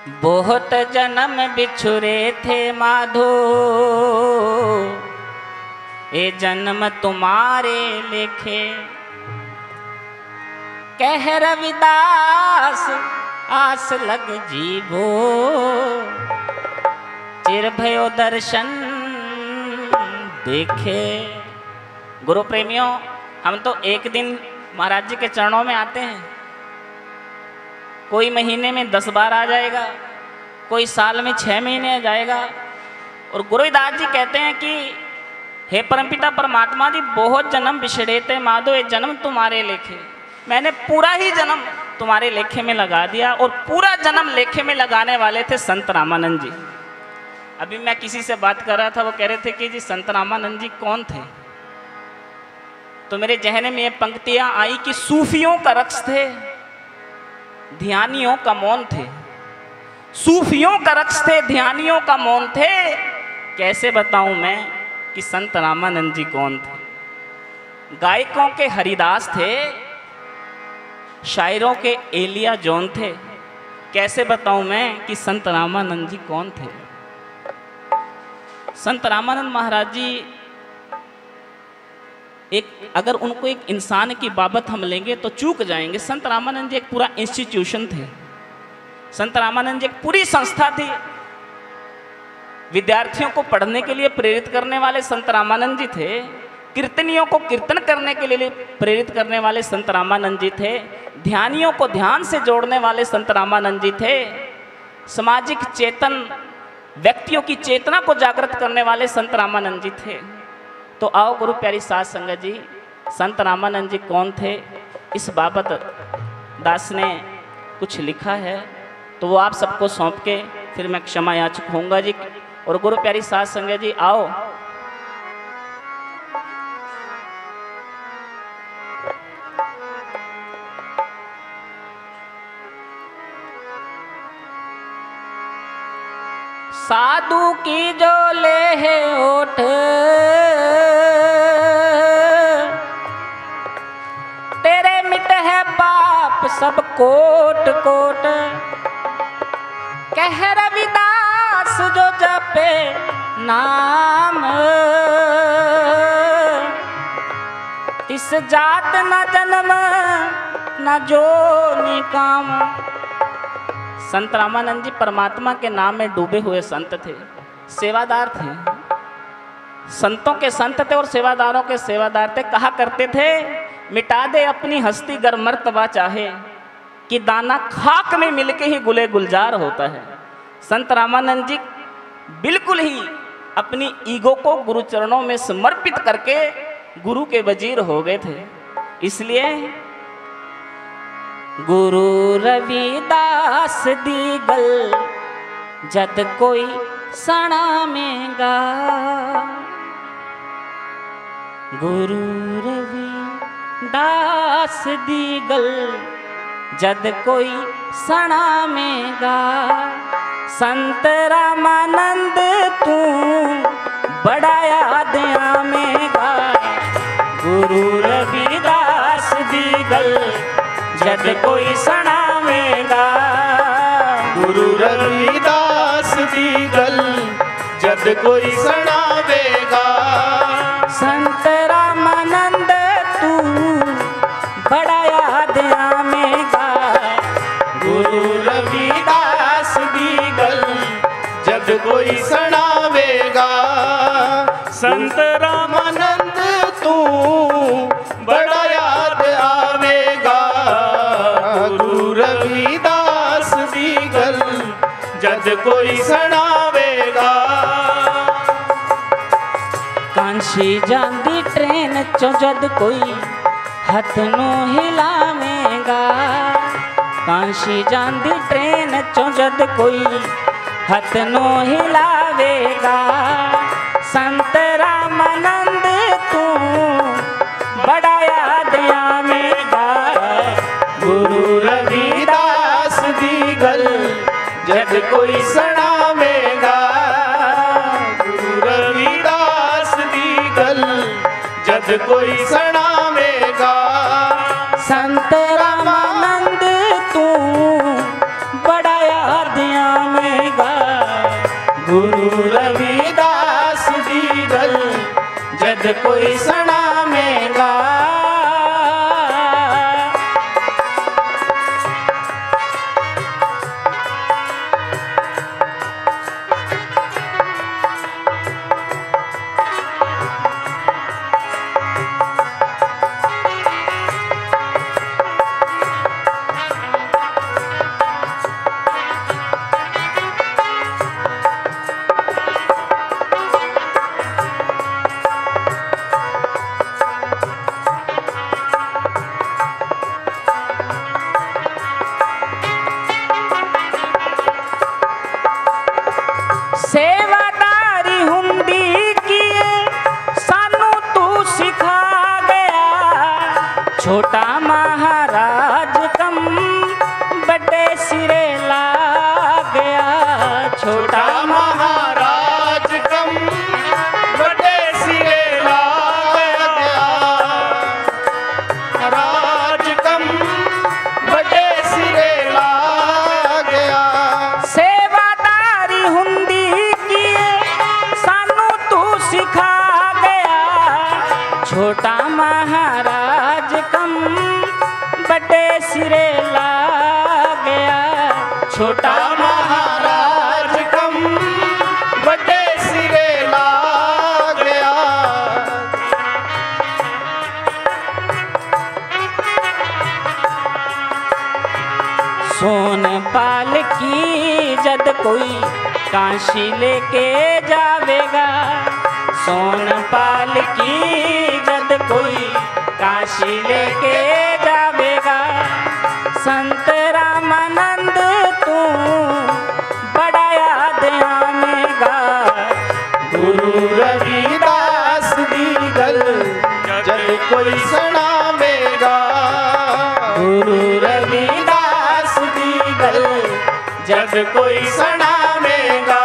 बहुत जन्म बिछुरे थे माधो, ये जन्म तुम्हारे लेखे। कह रविदास आस लग जीवो, चिर भयो दर्शन देखे। गुरु प्रेमियों, हम तो एक दिन महाराज जी के चरणों में आते हैं, कोई महीने में 10 बार आ जाएगा, कोई साल में 6 महीने आ जाएगा। और गुरुदास जी कहते हैं कि हे परमपिता परमात्मा जी, बहुत जन्म बिछड़े थे माधो, ये जन्म तुम्हारे लेखे। मैंने पूरा ही जन्म तुम्हारे लेखे में लगा दिया। और पूरा जन्म लेखे में लगाने वाले थे संत रामानंद जी। अभी मैं किसी से बात कर रहा था, वो कह रहे थे कि जी संत रामानंद जी कौन थे। तो मेरे जहन में ये पंक्तियां आई कि सूफियों का रक्स थे, ध्यानियों का मौन थे। सूफियों का रक्स थे, ध्यानियों का मौन थे। कैसे बताऊं मैं कि संत रामानंद जी कौन थे। गायकों के हरिदास थे, शायरों के एलिया जॉन थे। कैसे बताऊं मैं कि संत रामानंद जी कौन थे। संत रामानंद महाराज जी अगर उनको एक इंसान की बाबत हम लेंगे तो चूक जाएंगे। संत रामानंद जी एक पूरा इंस्टीट्यूशन थे। संत रामानंद जी एक पूरी संस्था थी। विद्यार्थियों को पढ़ने के लिए प्रेरित करने वाले संत रामानंद जी थे। कीर्तनियों को कीर्तन करने के लिए प्रेरित करने वाले संत रामानंद जी थे। ध्यानियों को ध्यान से जोड़ने वाले संत रामानंद जी थे। सामाजिक चेतन व्यक्तियों की चेतना को जागृत करने वाले संत रामानंद जी थे। तो आओ गुरु प्यारी साध संगत जी, संत रामानंद जी कौन थे, इस बाबत दास ने कुछ लिखा है, तो वो आप सबको सौंप के फिर मैं क्षमा याचक होऊंगा जी। और गुरु प्यारी साध संगत जी आओ, साधु की जो ले है ओठ, तेरे मिट है पाप सब कोट कोट। कह रविदास जो जपे नाम, तिस जात न जन्म न जो निकाम। संत रामानंद जी परमात्मा के नाम में डूबे हुए संत थे, सेवादार थे। संतों के संत थे और सेवादारों के सेवादार थे। कहा करते थे, मिटा दे अपनी हस्ती गर मर्तबा चाहे, कि दाना खाक में मिलके ही गुले गुलजार होता है। संत रामानंद जी बिल्कुल ही अपनी ईगो को गुरु चरणों में समर्पित करके गुरु के वजीर हो गए थे। इसलिए गुरु रविदास दीगल जद कोई सणा में गा। गुरु रविदास दीगल जद कोई सणा में गा। संत रामानंद तू बड़ा याद में गा। गुरु रविदास दीगल जद कोई सणावेगा। गुरु रविदास दीगल जद कोई सणावेगा। संत रामानंद तू बड़ा याद आवेगा। गुरु रविदास दीगल जद कोई सणावेगा। संत रामानंद तू बड़ा याद आवेगा। गुरु रविदास दीगल जद कोई सणावेगा। कांशी जांदी ट्रेन चो जद कोई हथ नो हिलावेगा। कांशी जांदी ट्रेन चो जद कोई हथ नो हिलावेगा। संत रामानंद तू बड़ा याद आवेगा। गुरु रविदास दीगल जद कोई सणावेगा। गुरु रविदास दीगल जद कोई सणावेगा। संत रामानंद तू बड़ा याद गुरु रविदास दी गल जद कोई सुनावेगा। सेवादारी हुंदी किए सानू तू सिखा गया, छोटा महाराज कम बड़े सिरे ला गया। छोटा महाराज कम बड़े सिरे ला गया, राज कम बड़े सिरे ला गया। सेवादारी हुंदी किए सानू तू सिखा गया, छोटा महाराज कम बड़े सिरे ला गया। छोटा महाराज कम बड़े सिरे ला गया। सोन पाल की जद कोई काशी लेके जावेगा, सोन पाल की जद कोई काशी लेके जावेगा। संत रामानंद तू बड़ा याद आवेगा, गुरु रविदास दी गल जद कोई सुनावेगा। गुरु रविदास दी गल जद कोई सुनावेगा।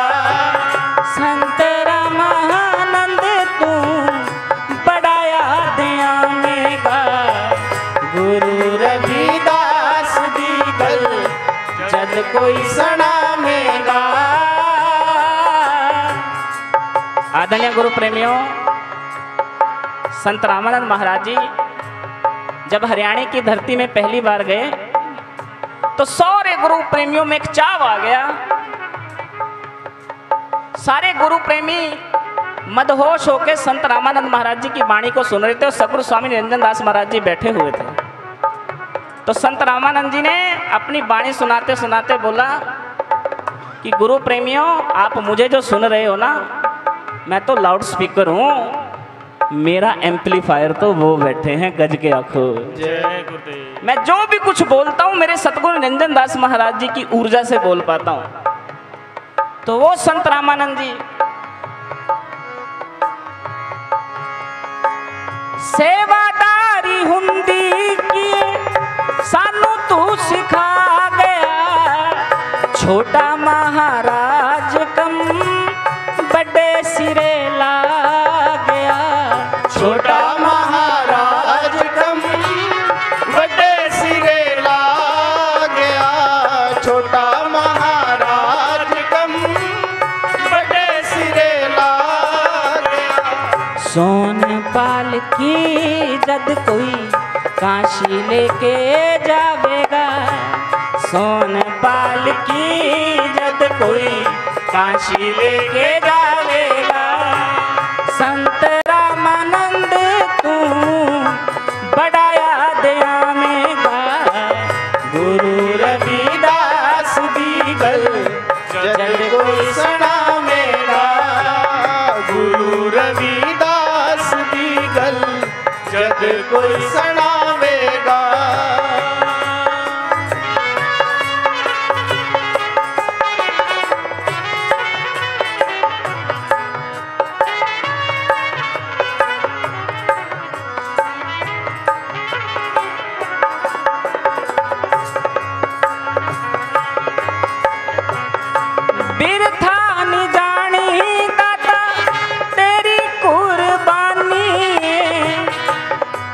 संत रामानंद तू बड़ा याद आवेगा, गुरु रविदास दी गल जद कोई सुनावेगा। आदरणीय गुरु प्रेमियों, संत रामानंद महाराज जी जब हरियाणा की धरती में पहली बार गए तो सारे गुरु प्रेमियों में एक चाव आ गया। सारे गुरु प्रेमी मदहोश होकर संत रामानंद महाराज जी की वाणी को सुन रहे थे और सदगुरु स्वामी निरंजन दास महाराज जी बैठे हुए थे। तो संत रामानंद जी ने अपनी वाणी सुनाते सुनाते बोला कि गुरु प्रेमियों, आप मुझे जो सुन रहे हो ना, मैं तो लाउड स्पीकर हूँ, मेरा एम्पलीफायर तो वो बैठे हैं गज के आंखों। जय गुरुदेव। मैं जो भी कुछ बोलता हूँ मेरे सतगुरु निरंजन दास महाराज जी की ऊर्जा से बोल पाता हूँ। तो वो संत रामानंद जी सेवादारी हुंदी किए सानू तू सिखा गया, छोटा महाराज कम बड़े सिरे ला गया। छोटा महाराज कम बड़े सिरे ला गया। छोटा महाराज कम बड़े सिरे ला गया। सोन पाल की जद कोई काशी लेके जावेगा, सोन पाल की जद कोई काशी लेके जावेगा। संत रामानंद तू बड़ा याद आवेगा, गुरु रविदास दी गल जद कोई सुनावेगा। गुरु रविदास दी गल जद कोई सुनावेगा। बिरथा नि जानी दाता तेरी कुर्बानी,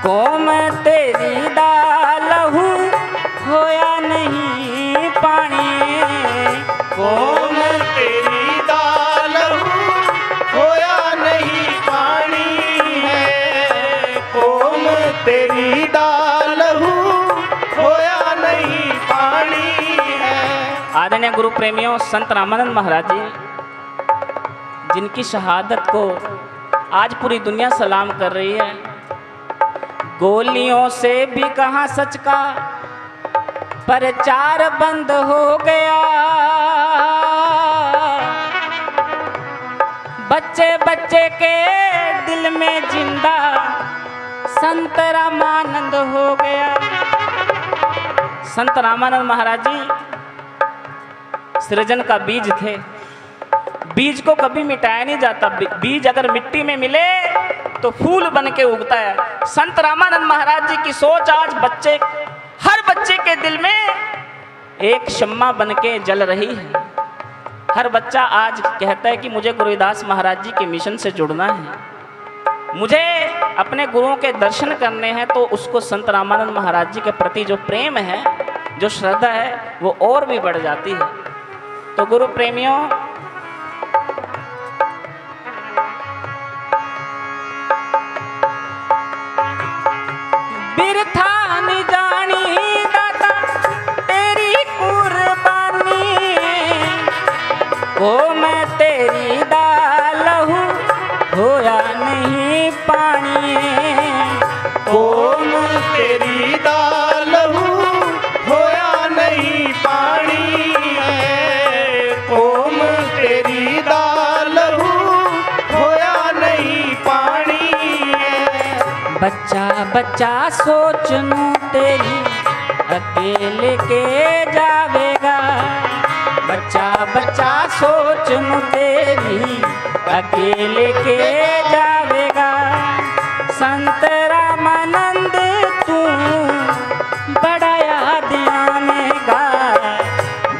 कोम तेरी दा लहू होया नहीं पानी। कोम तेरी दा मान्य गुरु प्रेमियों संत रामानंद महाराज जी, जिनकी शहादत को आज पूरी दुनिया सलाम कर रही है। गोलियों से भी कहाँ सच का प्रचार बंद हो गया, बच्चे बच्चे के दिल में जिंदा संत रामानंद हो गया। संत रामानंद महाराज जी सृजन का बीज थे। बीज को कभी मिटाया नहीं जाता। बीज अगर मिट्टी में मिले तो फूल बन के उगता है। संत रामानंद महाराज जी की सोच आज हर बच्चे के दिल में एक शम्मा बन के जल रही है। हर बच्चा आज कहता है कि मुझे गुरुदास महाराज जी के मिशन से जुड़ना है, मुझे अपने गुरुओं के दर्शन करने हैं। तो उसको संत रामानंद महाराज जी के प्रति जो प्रेम है, जो श्रद्धा है, वो और भी बढ़ जाती है। तो गुरु प्रेमियों, बिरथा नहीं जानी दाता तेरी कुर्बानी, ओ मैं तेरी दाल हूँ होया नहीं पानी, ओम तेरी दाल हूँ होया नहीं पानी, ओम तेरी दाल हूँ होया नहीं पानी। बच्चा बच्चा सोचनू तेरी अकेले के जावेगा, बच्चा बच्चा सोचनू तेरी अकेले के जावेगा। संत रामानंद तू बड़ा याद आवेगा,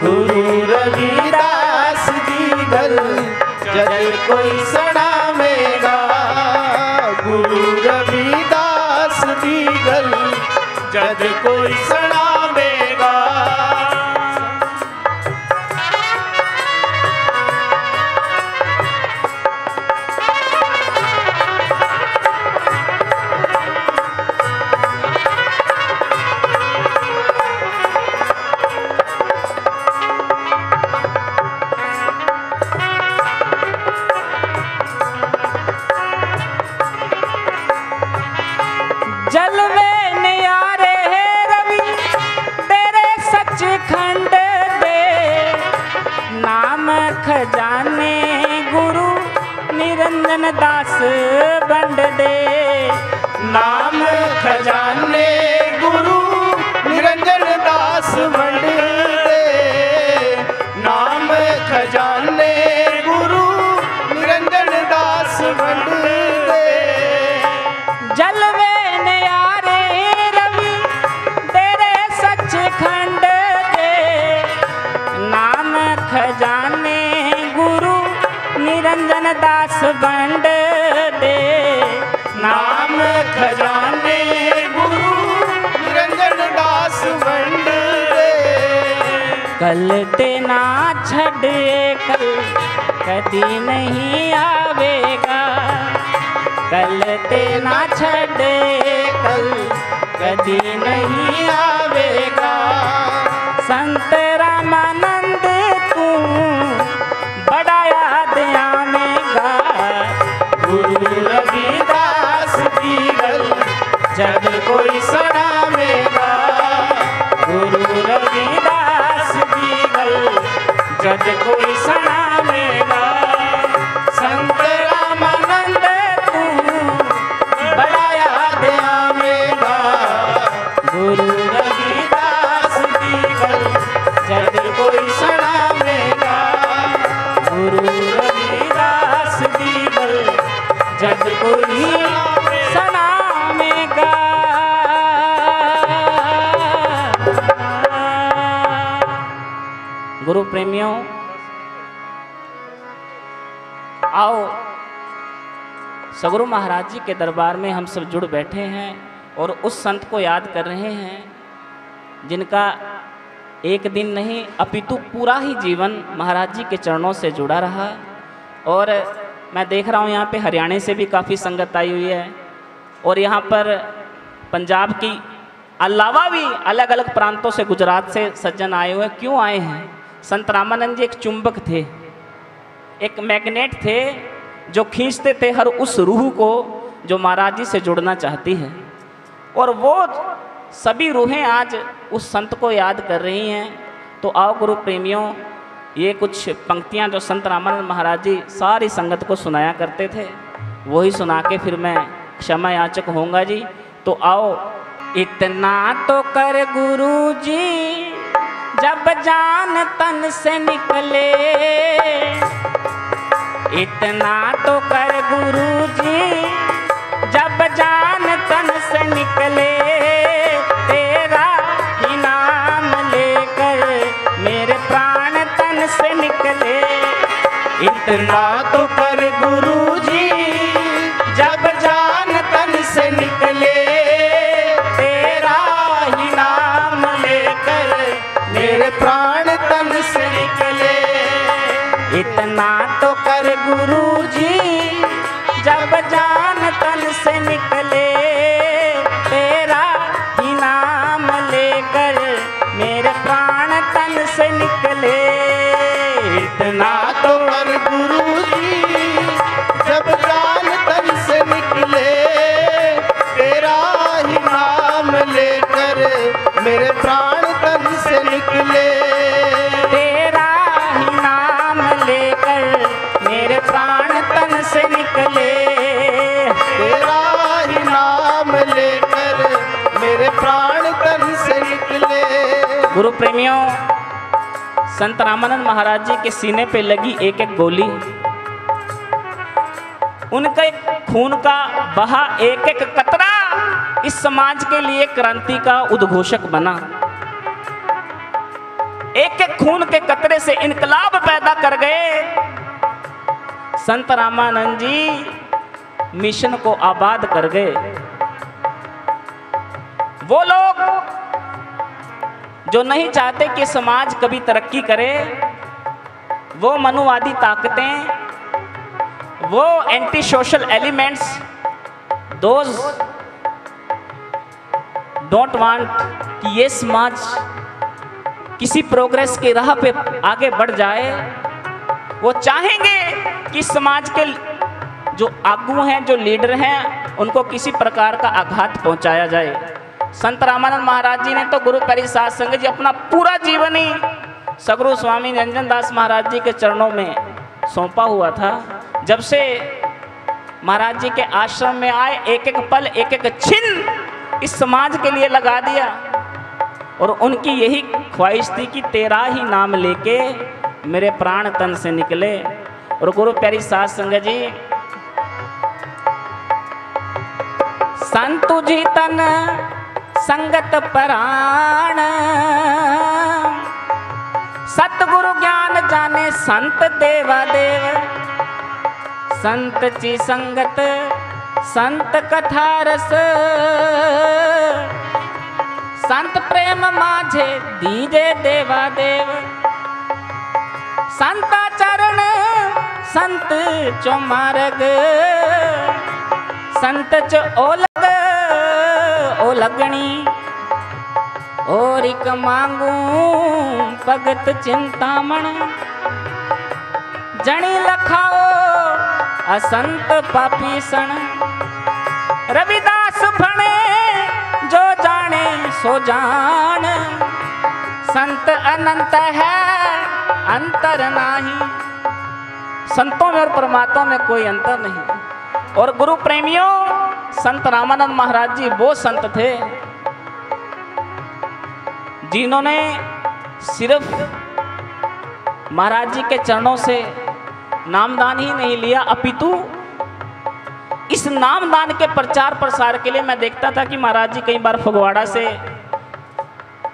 गुरु रविदास दी गल जद कोई सणावेगा, गुरु रविदास दी गल जद कोई सणावेगा। जलवे न्यारे रवि तेरे सचखंड दे, नाम खजाने गुरु निरंजन दास बंड दे, नाम खजाने गुरु निरंजन दास बंड दे, नाम खजाने गुरु निरंजन दास बंड दे। जलवे न्यारे रवि तेरे सचखंड दे, नाम खजाने गुरु निरंजन दास बंड दे, नाम खजाने गुरु निरंजन दास बंड दे। कल ते ना छड़े कल कदी नहीं आवेगा, कल ते ना छड़े कल कदी नहीं आवेगा। संत रामानंद तू बड़ा याद आवेगा, गुरु रविदास दी गल जब कोई सणावेगा, गुरु रविदास दी गल जब कोई सणावेगा। संत रामानंद तू बड़ा याद आवेगा, गुरु रविदास दी गल जब कोई सणावेगा, गुरु रविदास दी गल जब कोई सनामेगा। गुरु प्रेमियों, आओ सगुरु महाराज जी के दरबार में हम सब जुड़ बैठे हैं और उस संत को याद कर रहे हैं जिनका एक दिन नहीं अपितु पूरा ही जीवन महाराज जी के चरणों से जुड़ा रहा। और मैं देख रहा हूँ यहाँ पे हरियाणा से भी काफ़ी संगत आई हुई है और यहाँ पर पंजाब की अलावा भी अलग अलग प्रांतों से, गुजरात से सज्जन आए हुए हैं। क्यों आए हैं? संत रामानंद जी एक चुंबक थे, एक मैग्नेट थे, जो खींचते थे हर उस रूह को जो महाराज जी से जुड़ना चाहती है। और वो सभी रूहें आज उस संत को याद कर रही हैं। तो आओ गुरु प्रेमियों, ये कुछ पंक्तियां जो संत रामानंद महाराज जी सारी संगत को सुनाया करते थे, वही सुना के फिर मैं क्षमा याचक होऊंगा जी। तो आओ। इतना तो कर गुरु जी जब जान तन से निकले, इतना तो कर गुरु जी जब जान तन से निकले, तेरा ही नाम लेकर मेरे प्राण तन से निकले। इतना तो कर गुरु जी जब जान तन से निकले, तेरा ही नाम लेकर मेरे प्राण तन से निकले। इतना तो कर गुरु जी जब जान तन से निकले, तेरा ही नाम लेकर मेरे प्राण तन से निकले। इतना तो कर गुरु जी जब जान तन से निकले, तेरा ही नाम लेकर मेरे प्राण तन से निकले। तेरा ही नाम लेकर मेरे प्राण तन से निकले। तेरा ही नाम लेकर मेरे प्राण तन से निकले। गुरु प्रेमियों, संत रामानंद महाराज जी के सीने पे लगी एक एक गोली, उनका एक खून का बहा एक एक कतरा इस समाज के लिए क्रांति का उद्घोषक बना। एक एक खून के कतरे से इनकलाब पैदा कर गए। संत रामानंद जी मिशन को आबाद कर गए। वो लोग जो नहीं चाहते कि समाज कभी तरक्की करे, वो मनुवादी ताकतें, वो anti social elements, those don't want कि ये समाज किसी प्रोग्रेस की राह पे आगे बढ़ जाए। वो चाहेंगे कि समाज के जो आगू हैं, जो लीडर हैं, उनको किसी प्रकार का आघात पहुंचाया जाए। संत रामानंद महाराज जी ने तो गुरु प्यारी साध संगत जी अपना पूरा जीवन ही सगुरु स्वामी निरंजन दास महाराज जी के चरणों में सौंपा हुआ था। जब से महाराज जी के आश्रम में आए, एक एक पल एक एक छिन इस समाज के लिए लगा दिया। और उनकी यही ख्वाहिश थी कि तेरा ही नाम लेके मेरे प्राण तन से निकले। और गुरु प्यारी साध संगत जी, संतु जी तन संगत प्राण, सतगुरु ज्ञान जाने संत देवा देव। संत ची संगत संत कथा रस, संत प्रेम माझे दीजे देवा देव। संता चरण संत चो मार्ग, संत चो ओलग ओलगणी। और एक मांगू भगत चिंतामण, जणी लखाओ असंत पापीसण। रविदास भणे जो जाने सो जान, संत अनंत है अंतर नाही। संतों में और परमात्मा में कोई अंतर नहीं। और गुरु प्रेमियों, संत रामानंद महाराज जी वो संत थे जिन्होंने सिर्फ महाराज जी के चरणों से नामदान ही नहीं लिया, अपितु इस नामदान के प्रचार प्रसार के लिए मैं देखता था कि महाराज जी कई बार फगवाड़ा से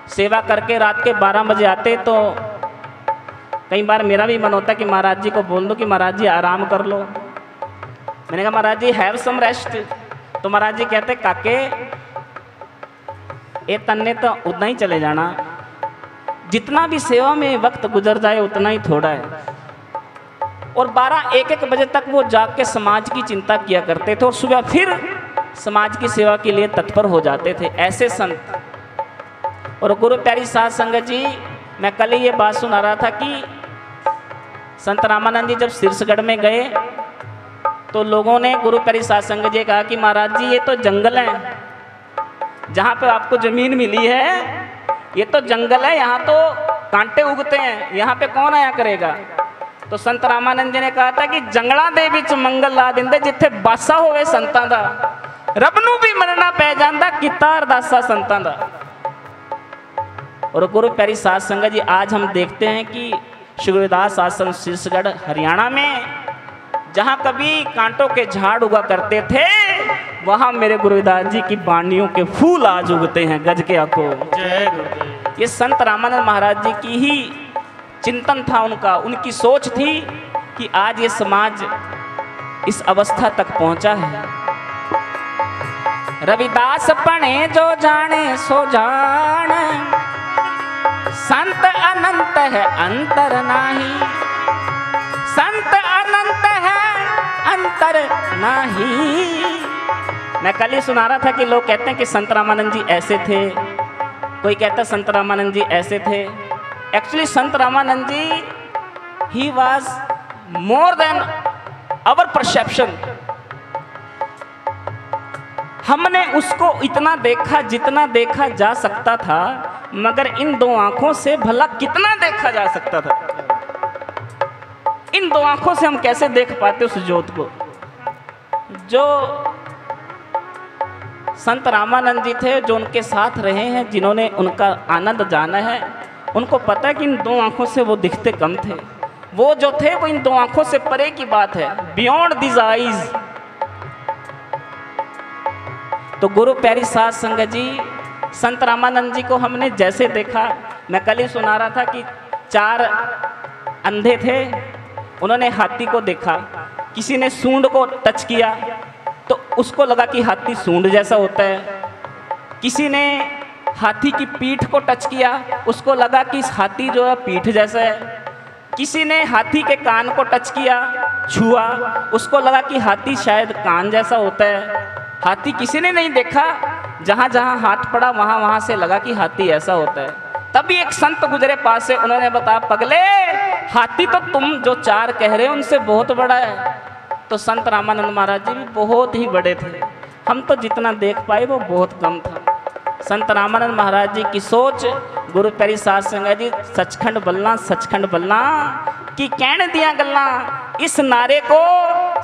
सेवा करके रात के 12 बजे आते, तो कई बार मेरा भी मन होता कि महाराज जी को बोल दो कि महाराज जी आराम कर लो। मैंने कहा महाराज जी हैव सम रेस्ट। तो महाराज जी कहते काके ये तन्ने तो उतना ही चले जाना, जितना भी सेवा में वक्त गुजर जाए उतना ही थोड़ा है। और 12-1 बजे तक वो जाग के समाज की चिंता किया करते थे और सुबह फिर समाज की सेवा के लिए तत्पर हो जाते थे। ऐसे संत। और गुरु प्यारी साध संगत जी, मैं कल ही ये बात सुना रहा था कि संत रामानंद जी जब शीर्षगढ़ में गए तो लोगों ने गुरु प्यारी साध संगत जी कहा कि महाराज जी ये तो जंगल है, जहाँ पे आपको जमीन मिली है ये तो जंगल है, यहाँ तो कांटे उगते हैं, यहाँ पे कौन आया करेगा। तो संत रामानंद जी ने कहा था कि जंगला दे विच मंगल ला दिंदे, जिथे बासा होवे संतां दा, रब नूं भी मनना पै जांदा, कीता अरदासा संतां दा। और गुरु प्यारी साध संगत जी आज हम देखते हैं कि श्री गुरुदास आश्रम शीर्षगढ़ हरियाणा में जहाँ कभी कांटों के झाड़ उगा करते थे, वहाँ मेरे गुरुदास जी की बाणियों के फूल आज उगते हैं गज के आंखों। जय गुरुदेव। ये संत रामानंद महाराज जी की ही चिंतन था, उनका, उनकी सोच थी कि आज ये समाज इस अवस्था तक पहुंचा है। रविदास पढ़े जो जाने सो जान, संत अनंत है अंतर नाही, संत अनंत है अंतर नाही। मैं कल ही सुना रहा था कि लोग कहते हैं कि संत रामानंद जी ऐसे थे, कोई कहता संत रामानंद जी ऐसे थे। एक्चुअली संत Ramanand ji he was more than our perception. हमने उसको इतना देखा जितना देखा जा सकता था, मगर इन दो आंखों से भला कितना देखा जा सकता था। इन दो आंखों से हम कैसे देख पाते उस ज्योत को। जो संत रामानंद जी थे, जो उनके साथ रहे हैं, जिन्होंने उनका आनंद जाना है, उनको पता है कि इन दो आंखों से वो दिखते कम थे। वो जो थे वो इन दो आंखों से परे की बात है, बियॉन्ड दिस आईज। तो गुरु प्यारी साध संगत जी, संत रामानंद जी को हमने जैसे देखा, मैं कल ही सुना रहा था कि 4 अंधे थे, उन्होंने हाथी को देखा, किसी ने सूंड को टच किया तो उसको लगा कि हाथी सूंड जैसा होता है, किसी ने हाथी की पीठ को टच किया, उसको लगा कि इस हाथी जो है पीठ जैसा है, किसी ने हाथी के कान को टच किया, छुआ, उसको लगा कि हाथी शायद कान जैसा होता है। हाथी किसी ने नहीं देखा, जहाँ जहाँ हाथ पड़ा वहाँ वहाँ से लगा कि हाथी ऐसा होता है। तभी एक संत गुजरे पास से, उन्होंने बताया, पगले हाथी तो तुम जो 4 कह रहे हो उनसे बहुत बड़ा है। तो संत रामानंद महाराज जी भी बहुत ही बड़े थे, हम तो जितना देख पाए वो बहुत कम था। संत रामानंद महाराज जी की सोच, गुरु प्यारी साध संगत जी सचखंड बलना कि कहने दिया गल्ला, इस नारे को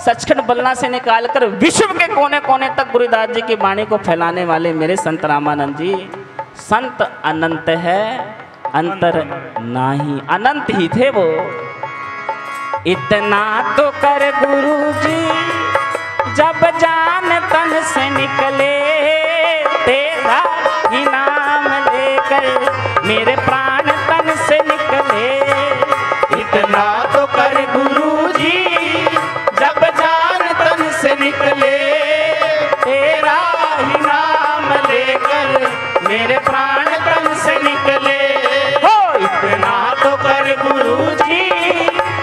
सचखंड बलना से निकालकर विश्व के कोने कोने तक गुरुदास जी की वाणी को फैलाने वाले मेरे संत रामानंद जी। संत अनंत है अंतर नाही, अनंत ही थे वो। इतना तो कर गुरु जी जब जान तन से निकले, तेरा ही नाम लेकर मेरे प्राण तन से निकले। इतना तो कर गुरु जी जब जान तन से निकले, तेरा ही नाम लेकर मेरे प्राण तन से निकले। हो इतना तो कर गुरु जी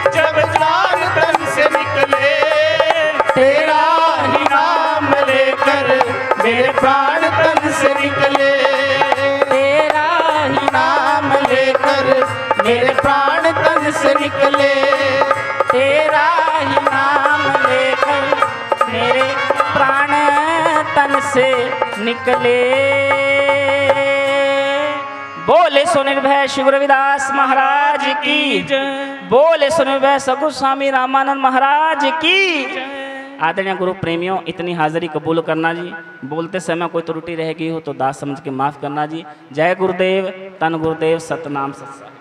जब जान तन से निकले, तेरा ही नाम लेकर मेरे प्राण तन से निकले, तेरा ही नाम लेकर मेरे प्राण तन से निकले, तेरा ही नाम लेकर मेरे प्राण तन से निकले। बोले सो निर्भय श्री गुरु रविदास महाराज की जय, बोले सो निर्भय सगुरु स्वामी रामानंद महाराज की। आदरणीय गुरु प्रेमियों, इतनी हाजिरी कबूल करना जी। बोलते समय कोई त्रुटि रह गई हो तो दास समझ के माफ़ करना जी। जय गुरुदेव, तन गुरुदेव, सतनाम सत्संग।